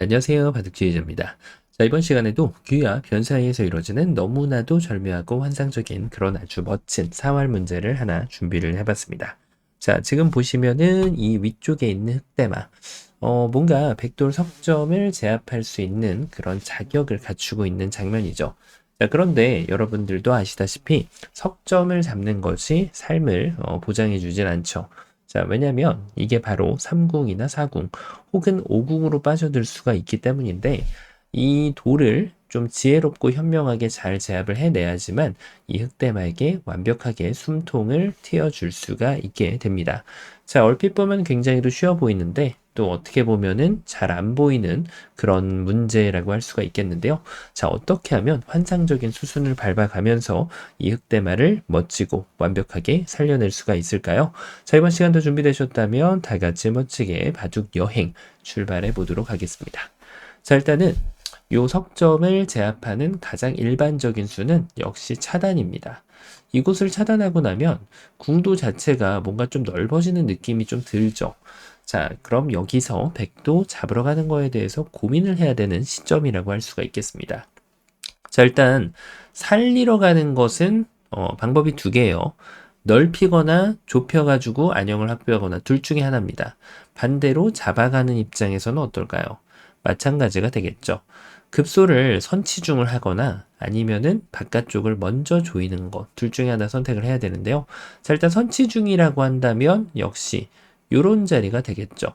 안녕하세요. 바둑지휘자입니다. 자, 이번 시간에도 귀와 변 사이에서 이루어지는 너무나도 절묘하고 환상적인 그런 아주 멋진 사활 문제를 하나 준비를 해봤습니다. 자, 지금 보시면은 이 위쪽에 있는 흑대마, 뭔가 백돌 석점을 제압할 수 있는 그런 자격을 갖추고 있는 장면이죠. 자, 그런데 여러분들도 아시다시피 석점을 잡는 것이 삶을 보장해 주진 않죠. 자, 왜냐면 이게 바로 3궁이나 4궁 혹은 5궁으로 빠져들 수가 있기 때문인데 이 돌을 좀 지혜롭고 현명하게 잘 제압을 해내야지만 이 흑대마에게 완벽하게 숨통을 트여줄 수가 있게 됩니다. 자, 얼핏 보면 굉장히도 쉬워 보이는데 또 어떻게 보면은 잘 안 보이는 그런 문제라고 할 수가 있겠는데요. 자, 어떻게 하면 환상적인 수순을 밟아가면서 이 흑대마를 멋지고 완벽하게 살려낼 수가 있을까요? 자, 이번 시간도 준비되셨다면 다 같이 멋지게 바둑 여행 출발해 보도록 하겠습니다. 자, 일단은 요 석점을 제압하는 가장 일반적인 수는 역시 차단입니다. 이곳을 차단하고 나면 궁도 자체가 뭔가 좀 넓어지는 느낌이 좀 들죠. 자, 그럼 여기서 백도 잡으러 가는 거에 대해서 고민을 해야 되는 시점이라고 할 수가 있겠습니다. 자, 일단 살리러 가는 것은 방법이 두 개예요. 넓히거나 좁혀가지고 안형을 확보하거나 둘 중에 하나입니다. 반대로 잡아가는 입장에서는 어떨까요? 마찬가지가 되겠죠. 급소를 선치중을 하거나 아니면은 바깥쪽을 먼저 조이는 것, 둘 중에 하나 선택을 해야 되는데요. 자, 일단 선치중이라고 한다면 역시 요런 자리가 되겠죠.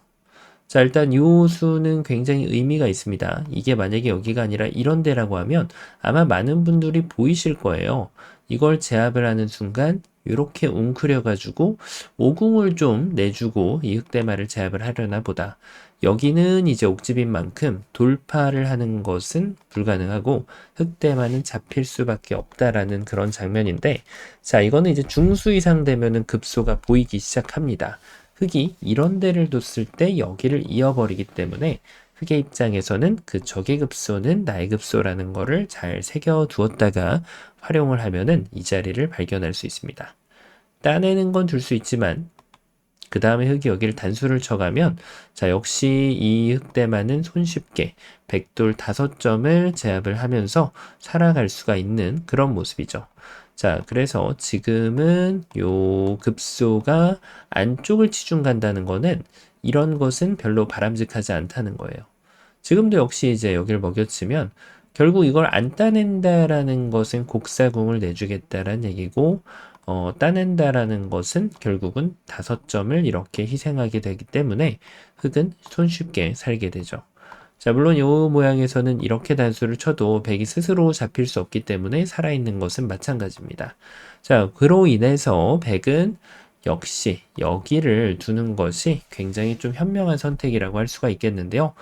자, 일단 요 수는 굉장히 의미가 있습니다. 이게 만약에 여기가 아니라 이런 데라고 하면 아마 많은 분들이 보이실 거예요. 이걸 제압을 하는 순간 이렇게 웅크려가지고 오궁을 좀 내주고 이 흑대마를 제압을 하려나 보다. 여기는 이제 옥집인 만큼 돌파를 하는 것은 불가능하고 흑대마는 잡힐 수밖에 없다라는 그런 장면인데, 자, 이거는 이제 중수 이상 되면은 급소가 보이기 시작합니다. 흑이 이런 데를 뒀을 때 여기를 이어버리기 때문에 흑의 입장에서는 그 적의 급소는 나의 급소라는 거를 잘 새겨 두었다가 활용을 하면은 이 자리를 발견할 수 있습니다. 따내는 건 둘 수 있지만 그 다음에 흑이 여기를 단수를 쳐가면 자, 역시 이 흑대마는 손쉽게 백돌 5점을 제압을 하면서 살아갈 수가 있는 그런 모습이죠. 자, 그래서 지금은 요 급소가 안쪽을 치중 간다는 거는 이런 것은 별로 바람직하지 않다는 거예요. 지금도 역시 이제 여기를 먹여치면 결국 이걸 안 따낸다라는 것은 곡사공을 내주겠다라는 얘기고, 따낸다라는 것은 결국은 5점을 이렇게 희생하게 되기 때문에 흑은 손쉽게 살게 되죠. 자, 물론 이 모양에서는 이렇게 단수를 쳐도 백이 스스로 잡힐 수 없기 때문에 살아있는 것은 마찬가지입니다. 자, 그로 인해서 백은 역시 여기를 두는 것이 굉장히 좀 현명한 선택이라고 할 수가 있겠는데요.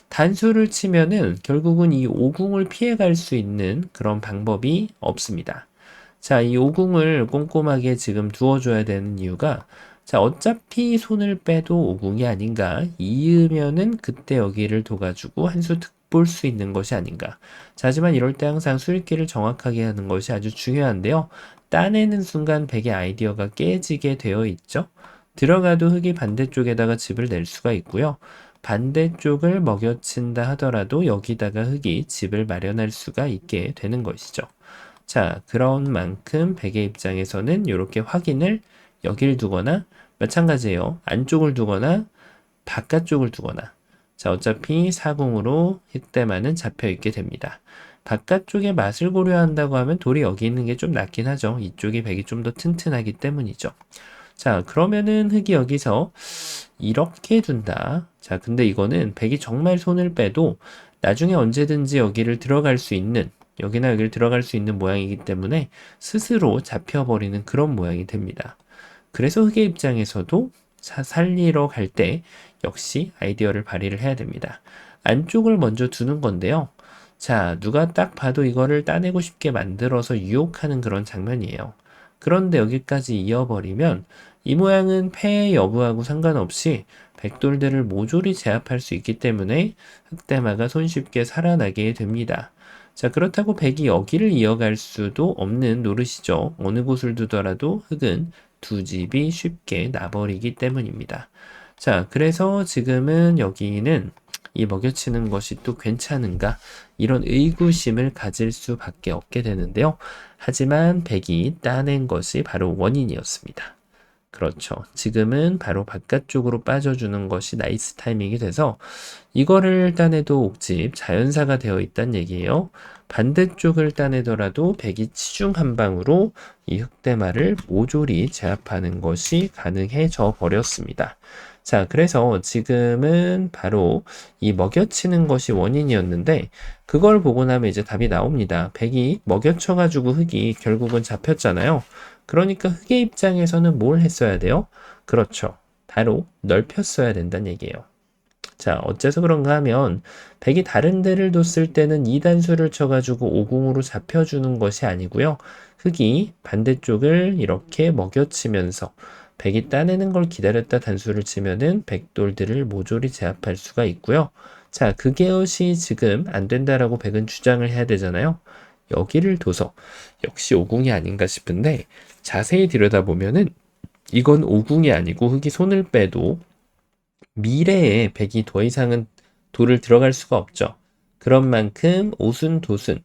단수를 치면은 결국은 이 오궁을 피해갈 수 있는 그런 방법이 없습니다. 자, 이 오궁을 꼼꼼하게 지금 두어줘야 되는 이유가 자, 어차피 손을 빼도 오궁이 아닌가. 이으면은 그때 여기를 둬가지고 한 수 득볼 수 있는 것이 아닌가. 자, 하지만 이럴 때 항상 수익기를 정확하게 하는 것이 아주 중요한데요. 따내는 순간 백의 아이디어가 깨지게 되어 있죠. 들어가도 흑이 반대쪽에다가 집을 낼 수가 있고요. 반대쪽을 먹여친다 하더라도 여기다가 흑이 집을 마련할 수가 있게 되는 것이죠. 자, 그런 만큼 백의 입장에서는 이렇게 확인을 여기를 두거나 마찬가지예요. 안쪽을 두거나 바깥쪽을 두거나 자, 어차피 사공으로 흑대마는 잡혀 있게 됩니다. 바깥쪽의 맛을 고려한다고 하면 돌이 여기 있는 게 좀 낫긴 하죠. 이쪽이 백이 좀 더 튼튼하기 때문이죠. 자, 그러면은 흑이 여기서 이렇게 둔다. 자, 근데 이거는 백이 정말 손을 빼도 나중에 언제든지 여기를 들어갈 수 있는, 여기나 여기를 들어갈 수 있는 모양이기 때문에 스스로 잡혀버리는 그런 모양이 됩니다. 그래서 흑의 입장에서도 살리러 갈 때 역시 아이디어를 발휘를 해야 됩니다. 안쪽을 먼저 두는 건데요. 자, 누가 딱 봐도 이거를 따내고 싶게 만들어서 유혹하는 그런 장면이에요. 그런데 여기까지 이어버리면 이 모양은 패 여부하고 상관없이 백돌들을 모조리 제압할 수 있기 때문에 흑대마가 손쉽게 살아나게 됩니다. 자, 그렇다고 백이 여기를 이어갈 수도 없는 노릇이죠. 어느 곳을 두더라도 흑은 두 집이 쉽게 나버리기 때문입니다. 자, 그래서 지금은 여기는 이 먹여치는 것이 또 괜찮은가? 이런 의구심을 가질 수밖에 없게 되는데요. 하지만 백이 따낸 것이 바로 원인이었습니다. 그렇죠. 지금은 바로 바깥쪽으로 빠져주는 것이 나이스 타이밍이 돼서 이거를 따내도 옥집 자연사가 되어 있다는 얘기예요. 반대쪽을 따내더라도 백이 치중 한 방으로 이 흑대마를 모조리 제압하는 것이 가능해져 버렸습니다. 자, 그래서 지금은 바로 이 먹여치는 것이 원인이었는데 그걸 보고 나면 이제 답이 나옵니다. 백이 먹여쳐가지고 흑이 결국은 잡혔잖아요. 그러니까 흑의 입장에서는 뭘 했어야 돼요? 그렇죠. 바로 넓혔어야 된다는 얘기예요. 자, 어째서 그런가 하면 백이 다른 데를 뒀을 때는 2단수를 쳐가지고 오궁으로 잡혀주는 것이 아니고요. 흑이 반대쪽을 이렇게 먹여치면서 백이 따내는 걸 기다렸다 단수를 치면은 백돌들을 모조리 제압할 수가 있고요. 자, 그것이 지금 안 된다라고 백은 주장을 해야 되잖아요. 여기를 둬서 역시 오궁이 아닌가 싶은데 자세히 들여다보면은 이건 오궁이 아니고 흑이 손을 빼도 미래에 백이 더 이상은 돌을 들어갈 수가 없죠. 그런 만큼 오순도순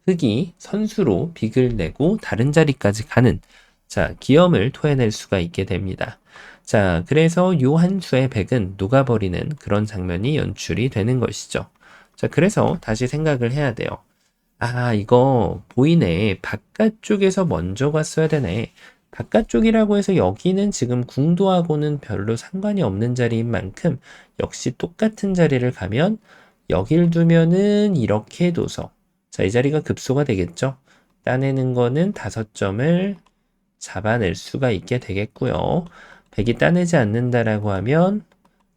흑이 선수로 빅을 내고 다른 자리까지 가는 자 기염을 토해낼 수가 있게 됩니다. 자 그래서 요 한 수의 백은 녹아버리는 그런 장면이 연출이 되는 것이죠. 자 그래서 다시 생각을 해야 돼요. 아 이거 보이네. 바깥쪽에서 먼저 갔어야 되네. 바깥쪽이라고 해서 여기는 지금 궁도하고는 별로 상관이 없는 자리인 만큼 역시 똑같은 자리를 가면 여길 두면은 이렇게 둬서 자, 이 자리가 급소가 되겠죠. 따내는 거는 5점을 잡아낼 수가 있게 되겠고요. 백이 따내지 않는다라고 하면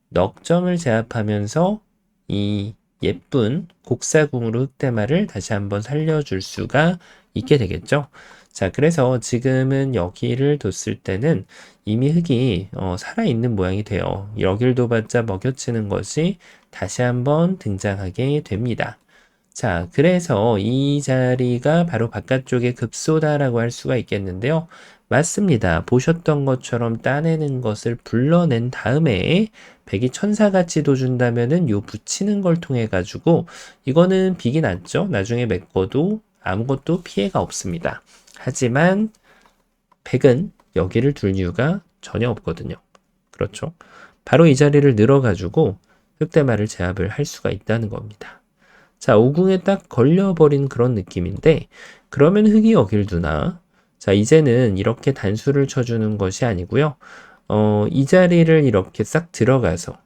넉 점을 제압하면서 이 예쁜 곡사궁으로 흑대마를 다시 한번 살려줄 수가 있게 되겠죠. 자, 그래서 지금은 여기를 뒀을 때는 이미 흑이 살아있는 모양이 돼요. 여길 둬봤자 먹여치는 것이 다시 한번 등장하게 됩니다. 자, 그래서 이 자리가 바로 바깥쪽의 급소다라고 할 수가 있겠는데요. 맞습니다. 보셨던 것처럼 따내는 것을 불러낸 다음에 백이 천사같이 둬준다면은 요 붙이는 걸 통해 가지고 이거는 빅이 났죠. 나중에 메꿔도 아무것도 피해가 없습니다. 하지만 백은 여기를 둘 이유가 전혀 없거든요. 그렇죠. 바로 이 자리를 늘어가지고 흑대마를 제압을 할 수가 있다는 겁니다. 자, 오궁에 딱 걸려버린 그런 느낌인데 그러면 흑이 여길 두나? 자, 이제는 이렇게 단수를 쳐주는 것이 아니고요. 이 자리를 이렇게 싹 들어가서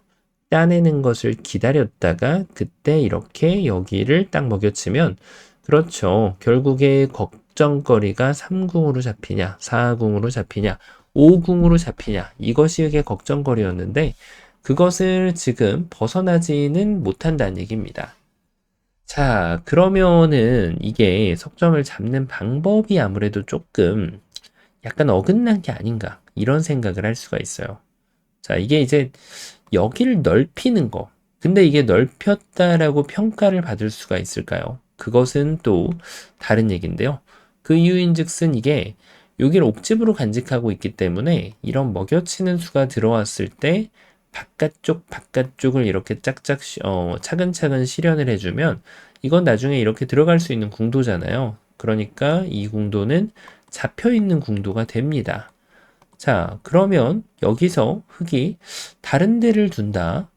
따내는 것을 기다렸다가 그때 이렇게 여기를 딱 먹여치면 그렇죠. 결국에 걱정거리가 3궁으로 잡히냐, 4궁으로 잡히냐, 5궁으로 잡히냐 이것이 흑의 걱정거리였는데 그것을 지금 벗어나지는 못한다는 얘기입니다. 자, 그러면은 이게 석점을 잡는 방법이 아무래도 조금 약간 어긋난 게 아닌가 이런 생각을 할 수가 있어요. 자, 이게 이제 여기를 넓히는 거. 근데 이게 넓혔다라고 평가를 받을 수가 있을까요? 그것은 또 다른 얘기인데요. 그 이유인즉슨 이게 여기를 옥집으로 간직하고 있기 때문에 이런 먹여치는 수가 들어왔을 때 바깥쪽을 이렇게 짝짝 차근차근 실현을 해주면 이건 나중에 이렇게 들어갈 수 있는 궁도잖아요. 그러니까 이 궁도는 잡혀있는 궁도가 됩니다. 자, 그러면 여기서 흑이 다른 데를 둔다.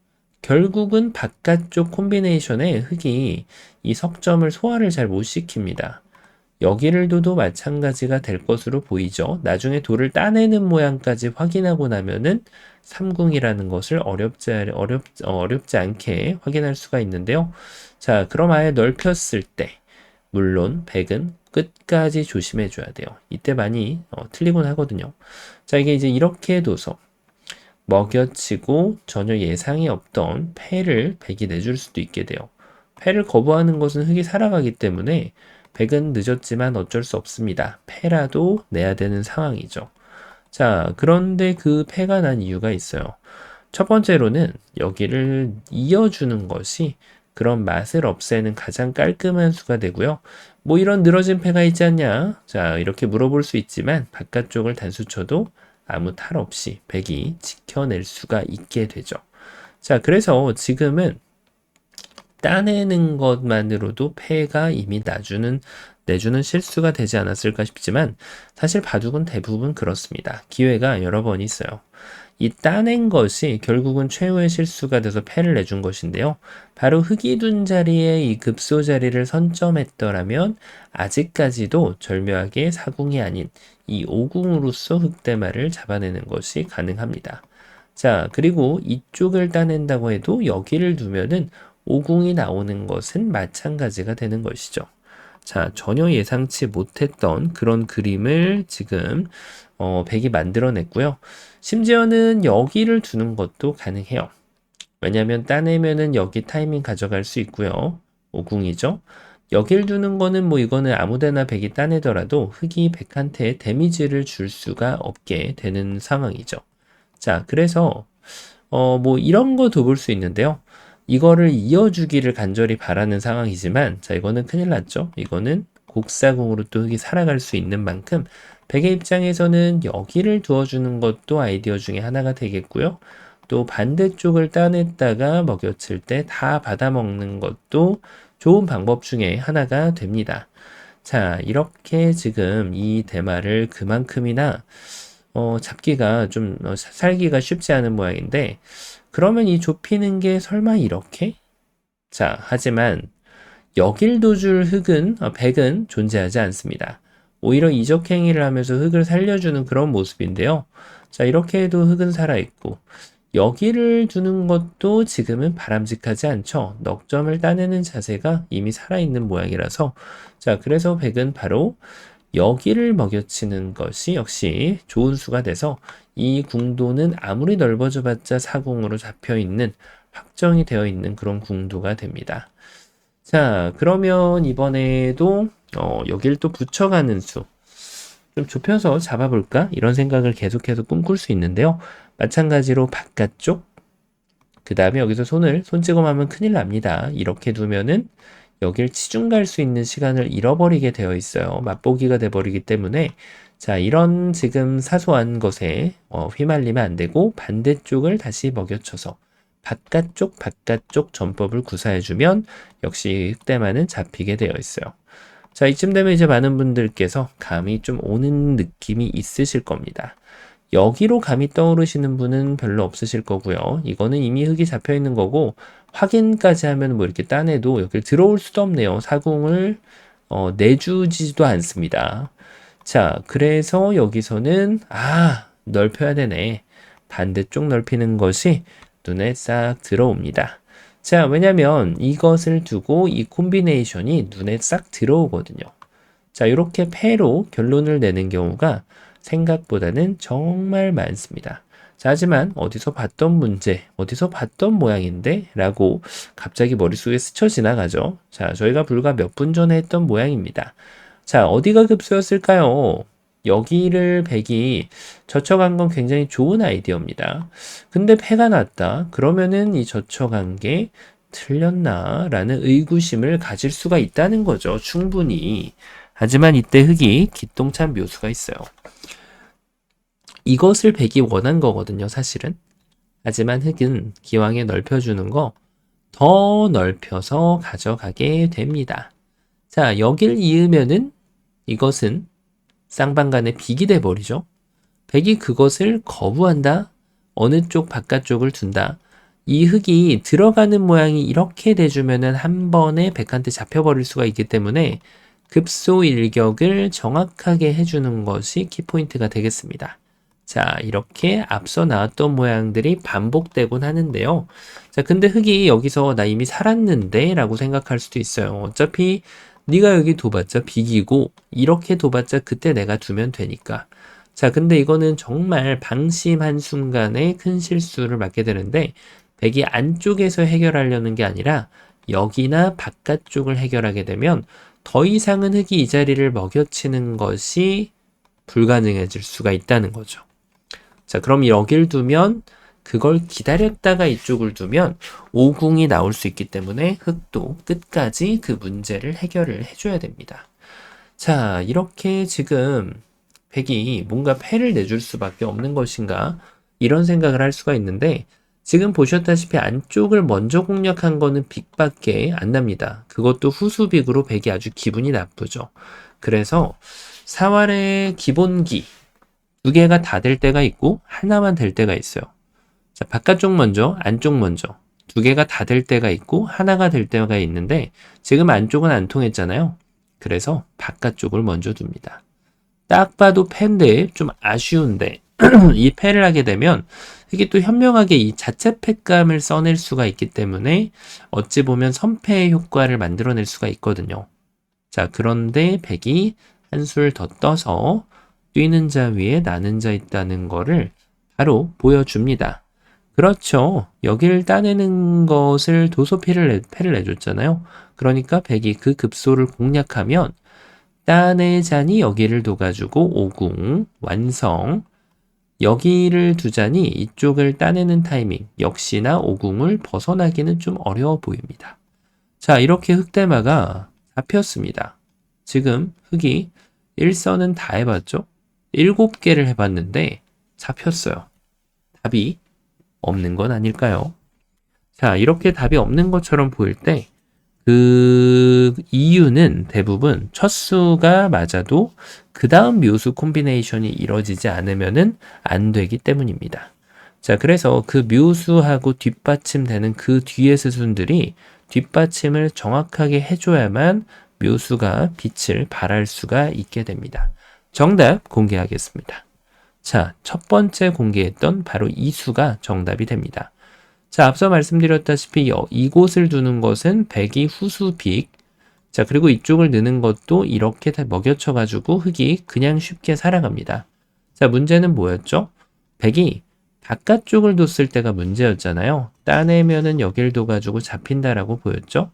결국은 바깥쪽 콤비네이션에 흑이 이 석점을 소화를 잘 못 시킵니다. 여기를 둬도 마찬가지가 될 것으로 보이죠. 나중에 돌을 따내는 모양까지 확인하고 나면은 삼궁이라는 것을 어렵지 않게 확인할 수가 있는데요. 자, 그럼 아예 넓혔을 때 물론 백은 끝까지 조심해 줘야 돼요. 이때 많이 틀리곤 하거든요. 자, 이게 이제 이렇게 둬서 먹여치고 전혀 예상이 없던 패를 백이 내줄 수도 있게 돼요. 패를 거부하는 것은 흑이 살아가기 때문에 백은 늦었지만 어쩔 수 없습니다. 패라도 내야 되는 상황이죠. 자, 그런데 그 패가 난 이유가 있어요. 첫 번째로는 여기를 이어주는 것이 그런 맛을 없애는 가장 깔끔한 수가 되고요. 뭐 이런 늘어진 패가 있지 않냐? 자, 이렇게 물어볼 수 있지만 바깥쪽을 단수 쳐도 아무 탈 없이 백이 지켜낼 수가 있게 되죠. 자, 그래서 지금은 따내는 것만으로도 패가 이미 내주는 실수가 되지 않았을까 싶지만 사실 바둑은 대부분 그렇습니다. 기회가 여러 번 있어요. 이 따낸 것이 결국은 최후의 실수가 돼서 패를 내준 것인데요. 바로 흙이 둔 자리에 이 급소 자리를 선점했더라면 아직까지도 절묘하게 사궁이 아닌 이 오궁으로서 흑대마를 잡아내는 것이 가능합니다. 자, 그리고 이쪽을 따낸다고 해도 여기를 두면은 오궁이 나오는 것은 마찬가지가 되는 것이죠. 자, 전혀 예상치 못했던 그런 그림을 지금 백이 만들어냈고요. 심지어는 여기를 두는 것도 가능해요. 왜냐하면 따내면은 여기 타이밍 가져갈 수 있고요. 오궁이죠. 여길 두는 거는 뭐 이거는 아무데나 백이 따내더라도 흑이 백한테 데미지를 줄 수가 없게 되는 상황이죠. 자, 그래서 뭐 이런 거 둬볼 수 있는데요. 이거를 이어주기를 간절히 바라는 상황이지만, 자, 이거는 큰일 났죠. 이거는 곡사공으로 또 흑이 살아갈 수 있는 만큼 백의 입장에서는 여기를 두어주는 것도 아이디어 중에 하나가 되겠고요. 또 반대쪽을 따냈다가 먹여칠 때 다 받아먹는 것도 좋은 방법 중에 하나가 됩니다. 자, 이렇게 지금 이 대마를 그만큼이나 잡기가 좀 살기가 쉽지 않은 모양인데, 그러면 이 좁히는 게 설마 이렇게? 자, 하지만 여길 도줄 백은 존재하지 않습니다. 오히려 이적 행위를 하면서 흑을 살려주는 그런 모습인데요. 자, 이렇게 해도 흑은 살아있고, 여기를 두는 것도 지금은 바람직하지 않죠. 넉점을 따내는 자세가 이미 살아있는 모양이라서, 자, 그래서 백은 바로 여기를 먹여치는 것이 역시 좋은 수가 돼서 이 궁도는 아무리 넓어져 봤자 사궁으로 잡혀 있는, 확정이 되어 있는 그런 궁도가 됩니다. 자, 그러면 이번에도 여길 또 붙여가는 수, 좀 좁혀서 잡아볼까? 이런 생각을 계속해서 꿈꿀 수 있는데요. 마찬가지로 바깥쪽, 그 다음에 여기서 손찌검하면 큰일 납니다. 이렇게 두면은 여길 치중 갈 수 있는 시간을 잃어버리게 되어 있어요. 맛보기가 돼버리기 때문에, 자, 이런 지금 사소한 것에 휘말리면 안 되고 반대쪽을 다시 먹여쳐서 바깥쪽 전법을 구사해주면 역시 흑대마는 잡히게 되어 있어요. 자, 이쯤 되면 이제 많은 분들께서 감이 좀 오는 느낌이 있으실 겁니다. 여기로 감이 떠오르시는 분은 별로 없으실 거고요. 이거는 이미 흑이 잡혀 있는 거고, 확인까지 하면 뭐 이렇게 따내도 여기 들어올 수도 없네요. 사궁을 내주지도 않습니다. 자, 그래서 여기서는 넓혀야 되네. 반대쪽 넓히는 것이 눈에 싹 들어옵니다. 자, 왜냐면 이것을 두고 이 콤비네이션이 눈에 싹 들어오거든요. 자, 이렇게 패로 결론을 내는 경우가 생각보다는 정말 많습니다. 자, 하지만 어디서 봤던 문제, 어디서 봤던 모양인데? 라고 갑자기 머릿속에 스쳐 지나가죠. 자, 저희가 불과 몇 분 전에 했던 모양입니다. 자, 어디가 급소였을까요? 여기를 백이 젖혀간 건 굉장히 좋은 아이디어입니다. 근데 패가 났다. 그러면은 이 젖혀간 게 틀렸나? 라는 의구심을 가질 수가 있다는 거죠. 충분히. 하지만 이때 흑이 기똥찬 묘수가 있어요. 이것을 백이 원한 거거든요, 사실은. 하지만 흑은 기왕에 넓혀주는 거 더 넓혀서 가져가게 됩니다. 자, 여길 이으면은 이것은 쌍방간에 빅이 돼버리죠. 백이 그것을 거부한다? 어느 쪽 바깥쪽을 둔다? 이 흑이 들어가는 모양이 이렇게 돼주면은 한 번에 백한테 잡혀버릴 수가 있기 때문에 급소 일격을 정확하게 해주는 것이 키포인트가 되겠습니다. 자, 이렇게 앞서 나왔던 모양들이 반복되곤 하는데요. 자, 근데 흑이 여기서 나 이미 살았는데 라고 생각할 수도 있어요. 어차피 네가 여기 둬봤자 빅이고 이렇게 둬봤자 그때 내가 두면 되니까. 자, 근데 이거는 정말 방심한 순간에 큰 실수를 맞게 되는데, 백이 안쪽에서 해결하려는 게 아니라 여기나 바깥쪽을 해결하게 되면 더 이상은 흑이 이 자리를 먹여치는 것이 불가능해질 수가 있다는 거죠. 자, 그럼 여길 두면, 그걸 기다렸다가 이쪽을 두면 오궁이 나올 수 있기 때문에 흑도 끝까지 그 문제를 해결을 해줘야 됩니다. 자, 이렇게 지금 백이 뭔가 패를 내줄 수밖에 없는 것인가, 이런 생각을 할 수가 있는데, 지금 보셨다시피 안쪽을 먼저 공략한 거는 빅밖에 안 납니다. 그것도 후수빅으로 백이 아주 기분이 나쁘죠. 그래서 사활의 기본기 두 개가 다 될 때가 있고 하나만 될 때가 있어요. 자, 바깥쪽 먼저, 안쪽 먼저. 두 개가 다 될 때가 있고 하나가 될 때가 있는데 지금 안쪽은 안 통했잖아요. 그래서 바깥쪽을 먼저 둡니다. 딱 봐도 패인데 좀 아쉬운데 이 패를 하게 되면 이게 또 현명하게 이 자체 패감을 써낼 수가 있기 때문에 어찌 보면 선패의 효과를 만들어낼 수가 있거든요. 자, 그런데 백이 한술 더 떠서 뛰는 자 위에 나는 자 있다는 거를 바로 보여줍니다. 그렇죠. 여기를 따내는 것을 도소패를 내줬잖아요. 그러니까 백이 그 급소를 공략하면 따내자니 여기를 둬가지고 오궁 완성. 여기를 두자니 이쪽을 따내는 타이밍 역시나 오궁을 벗어나기는 좀 어려워 보입니다. 자, 이렇게 흑대마가 잡혔습니다. 지금 흑이 1선은 다 해봤죠? 7개를 해봤는데 잡혔어요. 답이 없는 건 아닐까요? 자, 이렇게 답이 없는 것처럼 보일 때 그 이유는 대부분 첫 수가 맞아도 그 다음 묘수 콤비네이션이 이루어지지 않으면은 안 되기 때문입니다. 자, 그래서 그 묘수하고 뒷받침되는 그 뒤의 수순들이 뒷받침을 정확하게 해줘야만 묘수가 빛을 발할 수가 있게 됩니다. 정답 공개하겠습니다. 자, 첫 번째 공개했던 바로 이 수가 정답이 됩니다. 자, 앞서 말씀드렸다시피 이곳을 두는 것은 백이 후수빅. 자, 그리고 이쪽을 넣는 것도 이렇게 다 먹여쳐가지고 흑이 그냥 쉽게 살아갑니다. 자, 문제는 뭐였죠? 백이 바깥쪽을 뒀을 때가 문제였잖아요. 따내면은 여길 둬가지고 잡힌다라고 보였죠?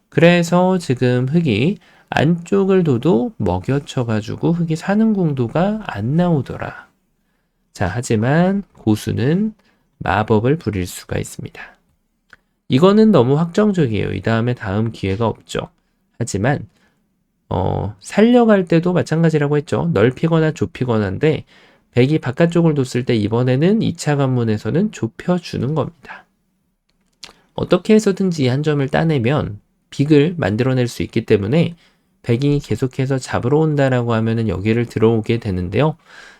그래서 지금 흑이 안쪽을 둬도 먹여쳐가지고 흑이 사는 공도가 안 나오더라. 자, 하지만 고수는 마법을 부릴 수가 있습니다. 이거는 너무 확정적이에요. 이 다음에 다음 기회가 없죠. 하지만 살려갈 때도 마찬가지라고 했죠. 넓히거나 좁히거나인데 백이 바깥쪽을 뒀을 때 이번에는 2차 관문에서는 좁혀주는 겁니다. 어떻게 해서든지 이 한 점을 따내면 빅을 만들어낼 수 있기 때문에 백이 계속해서 잡으러 온다라고 하면은 여기를 들어오게 되는데요.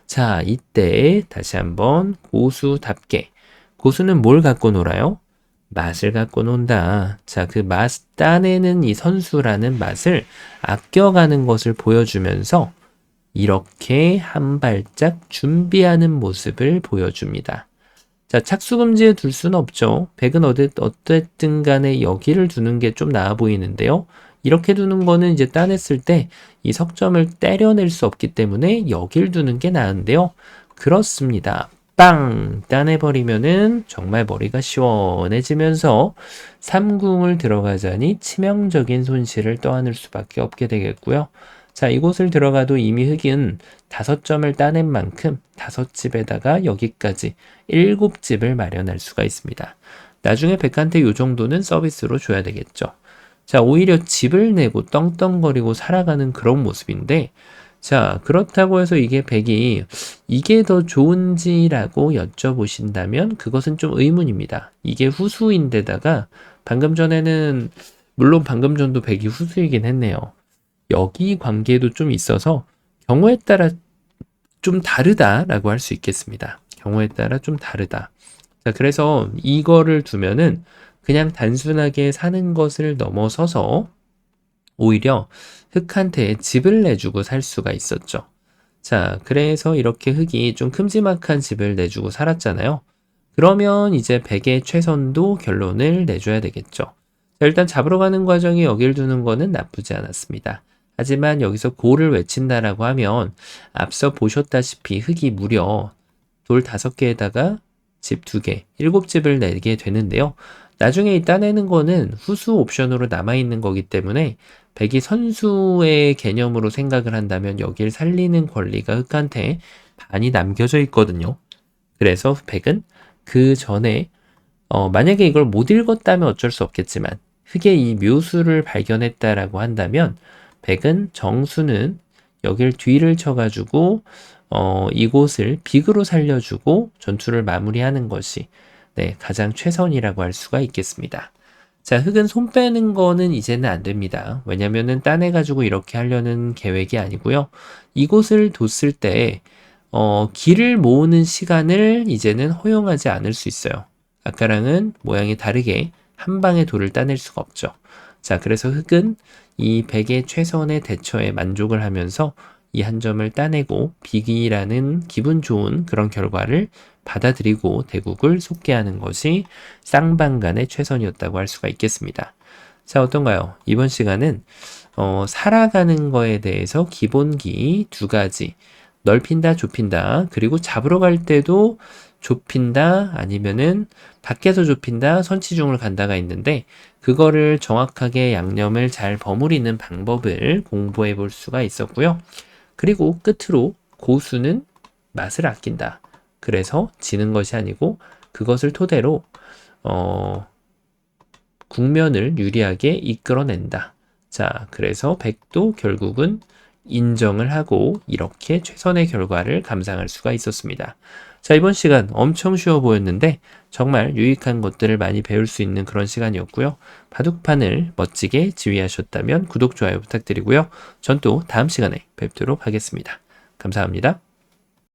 자, 이때 다시 한번 고수답게 고수는 뭘 갖고 놀아요? 맛을 갖고 논다. 자, 그 맛 따내는 이 선수라는 맛을 아껴가는 것을 보여주면서 이렇게 한 발짝 준비하는 모습을 보여줍니다. 자, 착수금지에 둘 수는 없죠. 백은 어쨌든 간에 여기를 두는 게 좀 나아 보이는데요. 이렇게 두는 거는 이제 따냈을 때 이 석점을 때려낼 수 없기 때문에 여길 두는 게 나은데요. 그렇습니다. 빵! 따내버리면은 정말 머리가 시원해지면서 삼궁을 들어가자니 치명적인 손실을 떠안을 수밖에 없게 되겠고요. 자, 이곳을 들어가도 이미 흑은 5점을 따낸 만큼 5집에다가 여기까지 7집을 마련할 수가 있습니다. 나중에 백한테 이 정도는 서비스로 줘야 되겠죠. 자, 오히려 집을 내고 떵떵거리고 살아가는 그런 모습인데, 자, 그렇다고 해서 이게 백이 이게 더 좋은지라고 여쭤보신다면 그것은 좀 의문입니다. 이게 후수인데다가 방금 전에는 물론 방금 전도 백이 후수이긴 했네요. 여기 관계도 좀 있어서 경우에 따라 좀 다르다라고 할 수 있겠습니다. 경우에 따라 좀 다르다. 자, 그래서 이거를 두면은 그냥 단순하게 사는 것을 넘어서서 오히려 흑한테 집을 내주고 살 수가 있었죠. 자, 그래서 이렇게 흑이 좀 큼지막한 집을 내주고 살았잖아요. 그러면 이제 백의 최선도 결론을 내줘야 되겠죠. 자, 일단 잡으러 가는 과정에 여길 두는 거는 나쁘지 않았습니다. 하지만 여기서 고를 외친다라고 하면 앞서 보셨다시피 흑이 무려 돌 5개에다가 집 2개, 7집을 내게 되는데요. 나중에 이 따내는 거는 후수 옵션으로 남아있는 거기 때문에 백이 선수의 개념으로 생각을 한다면 여길 살리는 권리가 흑한테 반이 남겨져 있거든요. 그래서 백은 그 전에 만약에 이걸 못 읽었다면 어쩔 수 없겠지만 흑의 이 묘수를 발견했다라고 한다면 백은 정수는 여길 뒤를 쳐가지고 이곳을 빅으로 살려주고 전투를 마무리하는 것이 네, 가장 최선이라고 할 수가 있겠습니다. 자, 흙은 손 빼는 거는 이제는 안 됩니다. 왜냐면은 따내가지고 이렇게 하려는 계획이 아니고요. 이곳을 뒀을 때, 기를 모으는 시간을 이제는 허용하지 않을 수 있어요. 아까랑은 모양이 다르게 한 방에 돌을 따낼 수가 없죠. 자, 그래서 흙은 이 100의 최선의 대처에 만족을 하면서 이 한 점을 따내고 비기라는 기분 좋은 그런 결과를 받아들이고 대국을 속게 하는 것이 쌍방간의 최선이었다고 할 수가 있겠습니다. 자, 어떤가요? 이번 시간은 살아가는 거에 대해서 기본기 두 가지, 넓힌다, 좁힌다, 그리고 잡으러 갈 때도 좁힌다, 아니면은 밖에서 좁힌다, 선치중을 간다가 있는데, 그거를 정확하게 양념을 잘 버무리는 방법을 공부해 볼 수가 있었고요. 그리고 끝으로 고수는 맛을 아낀다. 그래서 지는 것이 아니고 그것을 토대로 국면을 유리하게 이끌어낸다. 자, 그래서 백도 결국은 인정을 하고 이렇게 최선의 결과를 감상할 수가 있었습니다. 자, 이번 시간 엄청 쉬워 보였는데 정말 유익한 것들을 많이 배울 수 있는 그런 시간이었고요. 바둑판을 멋지게 지휘하셨다면 구독, 좋아요 부탁드리고요. 전 또 다음 시간에 뵙도록 하겠습니다. 감사합니다.